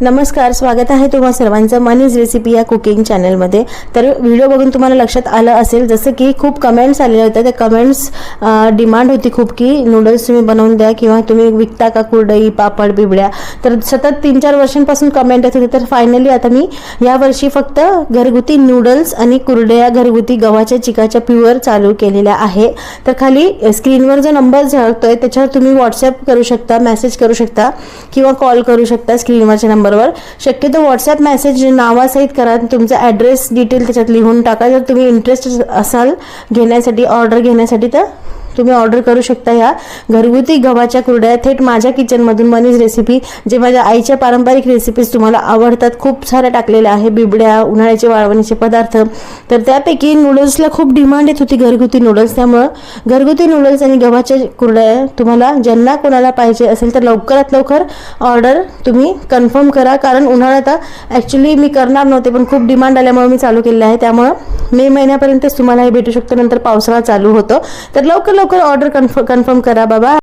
नमस्कार, स्वागत आहे तुम्हा सर्वांचं मनीज रेसिपी या कुकिंग चॅनलमध्ये। तर व्हिडिओ बघून तुम्हाला लक्षात आलं असेल जसं की खूप कमेंट्स आलेले होते। त्या कमेंट्स डिमांड होती खूप की नूडल्स तुम्ही बनवून द्या किंवा तुम्ही विकता का कुरडई पापड बिबड्या। तर सतत 3-4 वर्षांपासून कमेंट येत होते। तर फायनली आता मी या वर्षी फक्त घरगुती नूडल्स आणि कुरडया घरगुती गव्हाच्या चिकाच्या प्युअर चालू केलेल्या आहे। तर खाली स्क्रीनवर जो नंबर झळकतोय त्याच्यावर तुम्ही व्हॉट्सअप करू शकता, मेसेज करू शकता किंवा कॉल करू शकता स्क्रीनवरच्या नंबरवर। शक्यतो व्हॉट्सअप मेसेज नावासहित करा, तुमचा ॲड्रेस डिटेल त्याच्यात लिहून टाका। जर तुम्ही इंटरेस्टेड असाल घेण्यासाठी, ऑर्डर घेण्यासाठी, तर तुम्ही ऑर्डर करू शकता। या घरगुती गव्हाच्या कुरडया थेट माझ्या किचनमधून मनीज रेसिपी, जे माझ्या आईच्या पारंपरिक रेसिपीज तुम्हाला आवडतात, खूप साऱ्या टाकलेल्या आहे। बिबड्या, उन्हाळ्याचे वाळवणीचे पदार्थ, तर त्यापैकी नूडल्सला खूप डिमांड येत होती घरगुती नूडल्स। त्यामुळे घरगुती नूडल्स आणि गव्हाच्या कुरडया तुम्हाला ज्यांना कोणाला पाहिजे असेल तर लवकरात लवकर ऑर्डर तुम्ही कन्फर्म करा। कारण उन्हाळ्यात ॲक्च्युली मी करणार नव्हते पण खूप डिमांड आल्यामुळे मी चालू केलेलं आहे। त्यामुळे मे महिन्यापर्यंतच तुम्हाला हे भेटू शकतं, नंतर पावसाळा चालू होतो। तर लवकर ऑर्डर कन्फर्म करा बाबा।